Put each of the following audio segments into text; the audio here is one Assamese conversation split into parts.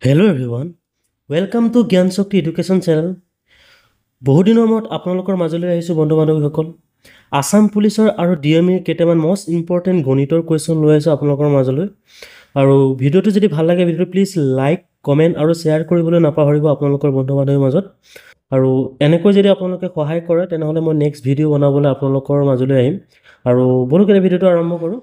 Hello everyone, welcome to Gyan Shakti Education Channel. বহুদিনৰ মূৰত আপোনালোকৰ মাজলৈ আহিছো বন্ধু বান্ধৱীসকল। আসাম পুলিচৰ আৰু ডিএমইৰ কেইটামান মোষ্ট ইম্পৰ্টেণ্ট গণিতৰ কুৱেশ্যন লৈ আহিছো আপোনালোকৰ মাজলৈ। আৰু ভিডিঅ'টো যদি ভাল লাগে ভিডিঅ'টো প্লিজ লাইক, কমেণ্ট আৰু শ্বেয়াৰ কৰিবলৈ নাপাহৰিব আপোনালোকৰ বন্ধু বান্ধৱীৰ মাজত। আৰু এনেকৈ যদি আপোনালোকে সহায় কৰে তেনেহ'লে মই নেক্সট ভিডিঅ' বনাবলৈ আপোনালোকৰ মাজলৈ আহিম। আৰু বলুকেনে ভিডিঅ'টো আৰম্ভ কৰোঁ।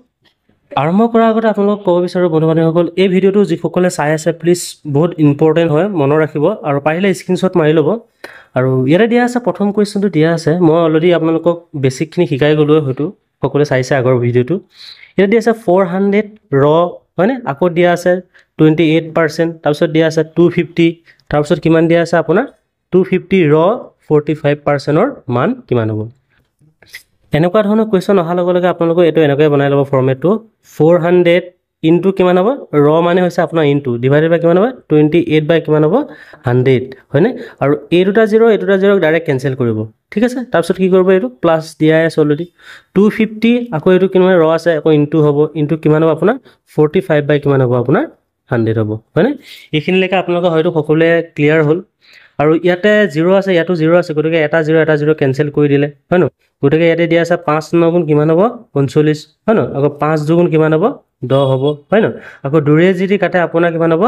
আৰম্ভ কৰাৰ আগতে আপোনালোকক ক'ব বিচাৰোঁ বন্ধু বান্ধৱীসকল, এই ভিডিঅ'টো যিসকলে চাই আছে প্লিজ বহুত ইম্পৰ্টেণ্ট হয়, মনত ৰাখিব আৰু পাৰিলে স্ক্ৰীনশ্বট মাৰি ল'ব। আৰু ইয়াতে দিয়া আছে প্ৰথম কুৱেশ্যনটো দিয়া আছে, মই অলৰেডি আপোনালোকক বেছিকখিনি শিকাই গ'লোঁ, হয়তো সকলোৱে চাইছে আগৰ ভিডিঅ'টো। ইয়াতে দিয়া আছে 400 ৰ হয়নে, আকৌ দিয়া আছে 28%, তাৰপিছত দিয়া আছে 250, তাৰপিছত কিমান দিয়া আছে আপোনাৰ 250 ৰ 45%ৰ মান কিমান হ'ব। এনেকুৱা ধৰণৰ কুৱেশ্যন অহাৰ লগে লগে আপোনালোকে এইটো এনেকৈ বনাই ল'ব ফৰ্মেটটো। 400 ইনটু কিমান হ'ব, ৰ মানে হৈছে আপোনাৰ ইনটু ডিভাইডেড বাই কিমান হ'ব 28 বাই কিমান হ'ব 100, হয়নে। আৰু এই দুটা জিৰ' ডাইৰেক্ট কেঞ্চেল কৰিব, ঠিক আছে। তাৰপিছত কি কৰিব, এইটো প্লাছ দিয়াই আছে অলৰেডি 250, আকৌ এইটো কিমান ৰ আছে আকৌ ইনটু হ'ব, ইনটু কিমান হ'ব আপোনাৰ 45 বাই কিমান হ'ব আপোনাৰ 100 হ'ব, হয়নে। এইখিনিলৈকে আপোনালোকে হয়তো সকলোৱে ক্লিয়াৰ হ'ল। আৰু ইয়াতে জিৰ' আছে, ইয়াতো জিৰ' আছে, গতিকে এটা জিৰ' কেঞ্চেল কৰি দিলে, হয় ন। গতিকে ইয়াতে দিয়া আছে 5 9 গুণ কিমান হ'ব 45, হয় ন। আকৌ 5 2 গুণ কিমান হ'ব 10 হ'ব, হয় ন। আকৌ 2ৰে যদি কাটে আপোনাৰ কিমান হ'ব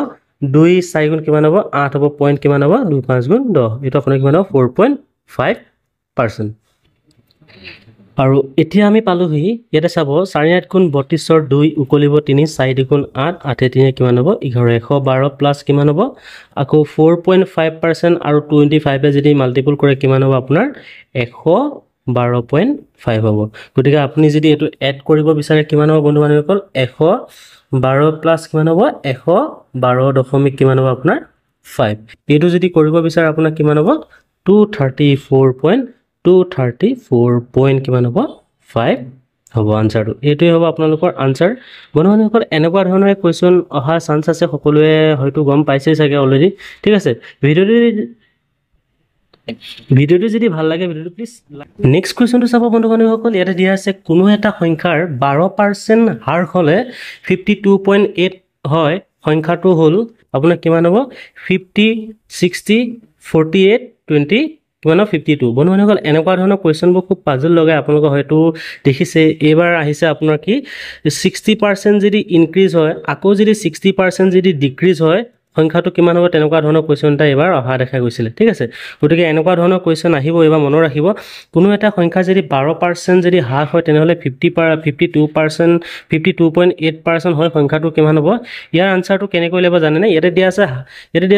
2 4 গুণ কিমান হ'ব 8 হ'ব, পইণ্ট কিমান হ'ব 2 5 গুণ 10, এইটো আপোনাৰ কিমান হ'ব 4.5%। আৰু এতিয়া আমি পালোহি, ইয়াতে চাব 4 8 গুণ 32ৰ 2 উকলিব 3, 4 2 গুণ 8, 8 3 কিমান হ'ব 11, 112 প্লাছ কিমান হ'ব আকৌ 4.5% আৰু 25 যদি মাল্টিপুল কৰে কিমান হ'ব আপোনাৰ 112.5 হ'ব। গতিকে আপুনি যদি এইটো এড কৰিব বিচাৰে কিমান হ'ব বন্ধু বান্ধৱীসকল 112 প্লাছ কিমান হ'ব 112 কিমান হ'ব আপোনাৰ 5। এইটো যদি কৰিব বিচাৰে আপোনাৰ কিমান হ'ব 234 কিমান হ'ব 5 হ'ব আনচাৰটো। এইটোৱে হ'ব আপোনালোকৰ আনচাৰ বন্ধু বান্ধৱীসকল। এনেকুৱা ধৰণৰ কুৱেশ্যন অহাৰ চান্স আছে, সকলোৱে হয়তো গম পাইছেই চাগে অলৰেডি, ঠিক আছে। ভিডিঅ'টো যদি ভাল লাগে ভিডিঅ'টো প্লিজ। নেক্সট কুৱেশ্যনটো চাব বন্ধু বান্ধৱীসকল, ইয়াতে দিয়া আছে কোনো এটা সংখ্যাৰ 12% হ্ৰাস হ'লে 52.8 হয়, সংখ্যাটো হ'ল আপোনাৰ কিমান হ'ব 50 60 48 20 কিমান হ'ব 52। বন্ধু বান্ধৱীসকল এনেকুৱা ধৰণৰ কুৱেশ্যনবোৰ খুব পাজল লগাই, আপোনালোকে হয়তো দেখিছে। এইবাৰ আহিছে আপোনাৰ কি 60% যদি ইনক্ৰিজ হয় আকৌ যদি 60% যদি ডিক্ৰিজ হয় সংখ্যাটো কিমান হ'ব, তেনেকুৱা ধৰণৰ কুৱেশ্যন এটা এইবাৰ অহা দেখা গৈছিলে, ঠিক আছে। গতিকে এনেকুৱা ধৰণৰ কুৱেশ্যন আহিব, এইবাৰ মনত ৰাখিব। কোনো এটা সংখ্যা যদি 12% যদি হ্ৰাস হয় তেনেহ'লে 52.8% হয়, সংখ্যাটো কিমান হ'ব। ইয়াৰ আনচাৰটো কেনেকৈ উলিয়াব জানেনে, ইয়াতে দিয়া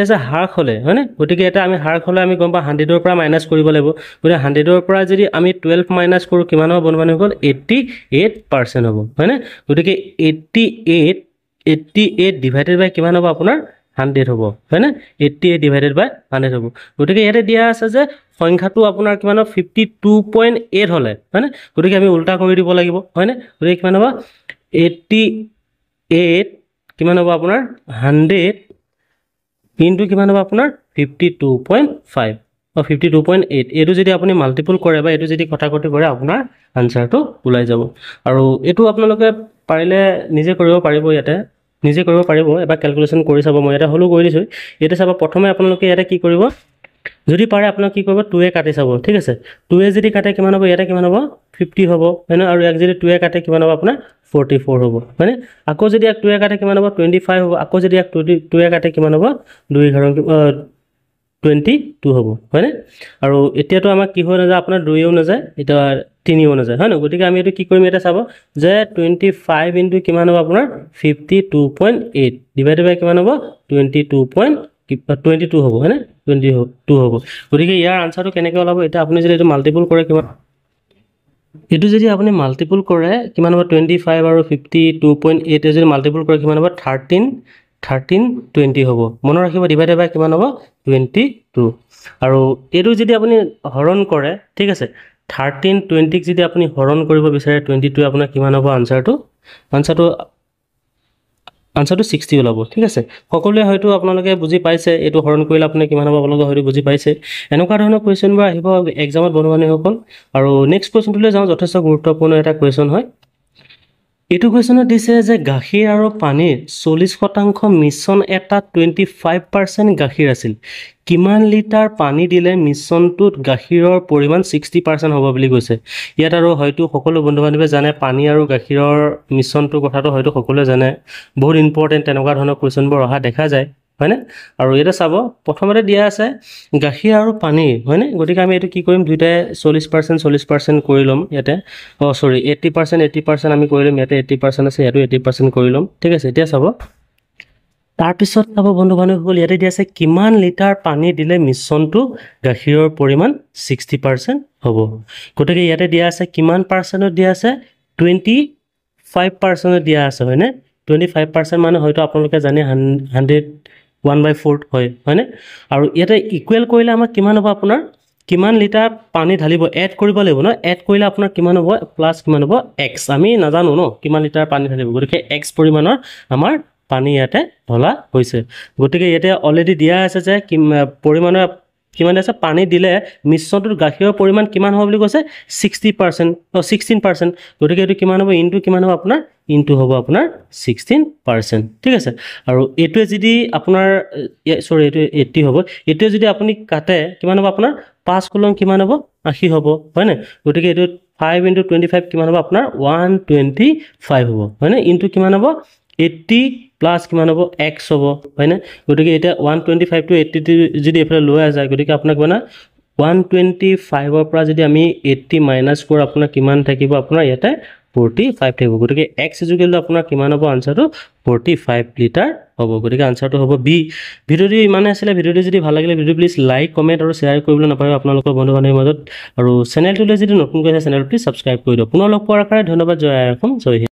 আছে হ্ৰাস হ'লে, হয়নে। গতিকে এটা আমি হ্ৰাস হ'লে আমি গম পাওঁ 100ৰ পৰা মাইনাছ কৰিব লাগিব। গতিকে 100ৰ পৰা যদি আমি 12 মাইনাছ কৰোঁ কিমান হ'ব বন্ধু বান্ধৱীসকল 88% হ'ব, হয়নে। গতিকে 88 ডিভাইডেড বাই কিমান হ'ব আপোনাৰ 100 হ'ব, হয়নে। 88 ডিভাইডেড বাই 100 হ'ব। গতিকে ইয়াতে দিয়া আছে যে সংখ্যাটো আপোনাৰ কিমান হ'ব 52.8 হ'লে, হয়নে। গতিকে আমি উল্টা কৰি দিব লাগিব, হয়নে। গতিকে কিমান হ'ব 88 কিমান হ'ব আপোনাৰ 100 ইনটু কিমান হ'ব আপোনাৰ 52.5 52.8। এইটো যদি আপুনি মাল্টিপুল কৰে বা এইটো যদি কটাকটি কৰে আপোনাৰ আনচাৰটো ওলাই যাব। আৰু এইটো আপোনালোকে পাৰিলে নিজে কৰিব পাৰিব, এবাৰ কেলকুলেশ্যন কৰি চাব। মই ইয়াতে হ'লেও কৰি দিছোঁ। ইয়াতে চাব প্ৰথমে আপোনালোকে ইয়াতে কি কৰিব, যদি পাৰে আপোনাক কি কৰিব 2 কাটি চাব, ঠিক আছে। 2 যদি কাটে কিমান হ'ব, ইয়াতে কিমান হ'ব 50 হ'ব, হয়নে। আৰু ইয়াক যদি 2 কাটে কিমান হ'ব আপোনাৰ 44 হ'ব, হয়নে। আকৌ যদি ইয়াক 2 কাটে কিমান হ'ব 25 হ'ব, আকৌ যদি ইয়াক 2 কাটে কিমান হ'ব 22 হ'ব, হয়নে। আৰু এতিয়াতো আমাক কি হৈ নাযায় আপোনাৰ 2ও নাযায়, এতিয়া 3ও নাযায়, হয় ন। গতিকে আমি এইটো কি কৰিম, এটা চাব যে 25 ইনটু কিমান হ'ব আপোনাৰ 52.8 ডিভাইডেড বাই কিমান হ'ব 22 হ'ব, হয়নে 22 হ'ব। গতিকে ইয়াৰ আনচাৰটো কেনেকৈ ওলাব, এতিয়া আপুনি যদি এইটো মাল্টিপুল কৰে কিমান, এইটো যদি আপুনি মাল্টিপুল কৰে কিমান হ'ব 25 আৰু 52.8 যদি মাল্টিপুল কৰে কিমান হ'ব 1320 হ'ব। মনত ৰাখিব ডিভাইডেড বাই কিমান হ'ব 22। আৰু এইটো যদি আপুনি হৰণ কৰে, ঠিক আছে, 1320ক যদি আপুনি হৰণ কৰিব বিচাৰে 22 আপোনাৰ কিমান হ'ব আনচাৰটো 60 ওলাব, ঠিক আছে। সকলোৱে হয়তো আপোনালোকে বুজি পাইছে, এইটো হৰণ কৰিলে আপুনি কিমান হ'ব আপোনালোকে হয়তো বুজি পাইছে। এনেকুৱা ধৰণৰ কুৱেশ্যনবোৰ আহিব এক্সামত বন্ধু বান্ধৱীসকল। আৰু নেক্সট কুৱেশ্যনটোলৈ যাওঁ, যথেষ্ট গুৰুত্বপূৰ্ণ এটা কুৱেশ্যন হয়। এইটো কুৱেশ্যনত দিছে যে গাখীৰ আৰু পানীৰ 40% মিশ্ৰণ এটা 25% গাখীৰ আছিল কিমান লিটাৰ পানী দিলে মিশ্ৰণটোত গাখীৰৰ পৰিমাণ 60% হ'ব বুলি কৈছে ইয়াত আৰু হয়তো সকলো বন্ধু বান্ধৱে জানে পানী আৰু গাখীৰৰ মিশ্ৰণটোৰ কথাটো হয়তো সকলোৱে জানে বহুত ইম্পৰ্টেণ্ট তেনেকুৱা ধৰণৰ কুৱেশ্যনবোৰ অহা দেখা যায় হয়নে আৰু এটা চাব প্ৰথমতে দিয়া আছে গাখীৰ আৰু পানী হয়নে গতিকে আমি এইটো কি কৰিম দুইটাই 40% কৰি ল'ম ইয়াতে 80% আমি কৰি ল'ম ইয়াতে 80% আছে ইয়াতো 80% কৰি ল'ম ঠিক আছে এতিয়া চাব তাৰপিছত চাব বন্ধু বান্ধৱীসকল ইয়াতে দিয়া আছে কিমান লিটাৰ পানী দিলে মিশ্ৰণটো গাখীৰৰ পৰিমাণ 60% হ'ব গতিকে ইয়াতে দিয়া আছে কিমান পাৰ্চেণ্টত দিয়া আছে 25% দিয়া আছে হয়নে 25% মানে হয়তো আপোনালোকে জানে 1/4 হয়নে আৰু ইয়াতে ইকুৱেল কৰিলে আমাৰ কিমান হ'ব আপোনাৰ কিমান লিটাৰ পানী ঢালিব এড কৰিব লাগিব ন এড কৰিলে আপোনাৰ কিমান হ'ব প্লাছ কিমান হ'ব x আমি নাজানো ন কিমান লিটাৰ পানী ঢালিব গতিকে x পৰিমাণৰ আমাৰ পানী ইয়াতে ঢলা হৈছে গতিকে ইয়াতে অলৰেডি দিয়া আছে যে পৰিমাণৰ কিমান আছে পানী দিলে মিশ্ৰণটোৰ গাখীৰৰ পৰিমাণ কিমান হ'ব বুলি কৈছে 16% গতিকে এইটো কিমান হ'ব ইনটু কিমান হ'ব আপোনাৰ ইনটু হ'ব আপোনাৰ 16% ঠিক আছে আৰু এইটোৱে যদি আপোনাৰ এইটো 80 হ'ব এইটোৱে যদি আপুনি কাটে কিমান হ'ব আপোনাৰ 5 কোলন কিমান হ'ব 80 হ'ব হয় না গতিকে এইটো 5 * 25 কিমান হ'ব আপোনাৰ 125 হ'ব হয় না ইনটু কিমান হ'ব 80 প্লাস কিমান হ'ব x হ'ব হয় না গতিকে এটা 125 টু 80 যদি এফালে লৈ যায় গতিকে আপোনাক বনা 125 ৰ পৰা যদি আমি 80 মাইনাস কৰ আপোনাৰ কিমান থাকিব আপোনাৰ ইয়াতে 45 থাকিব গতিকে x ইকুৱেল আপোনাৰ কিমান হ'ব আনসাৰটো 45 লিটাৰ হ'ব গতিকে আনসাৰটো হ'ব বি ভিডিওটো ইমানে আছিল ভিডিওটো যদি ভাল লাগিলে ভিডিও প্লিজ লাইক কমেন্ট আৰু শেয়াৰ কৰিবলৈ নাপাহৰিব আপোনালোকৰ বন্ধু বান্ধৱীৰ মাজত আৰু চেনেলটোলৈ যদি নতুন কৈছে চেনেলটো সাবস্ক্ৰাইব কৰি দিয়ক পুনৰ লগ পোৱাৰ কাৰণে ধন্যবাদ জয় আইৰখন জয়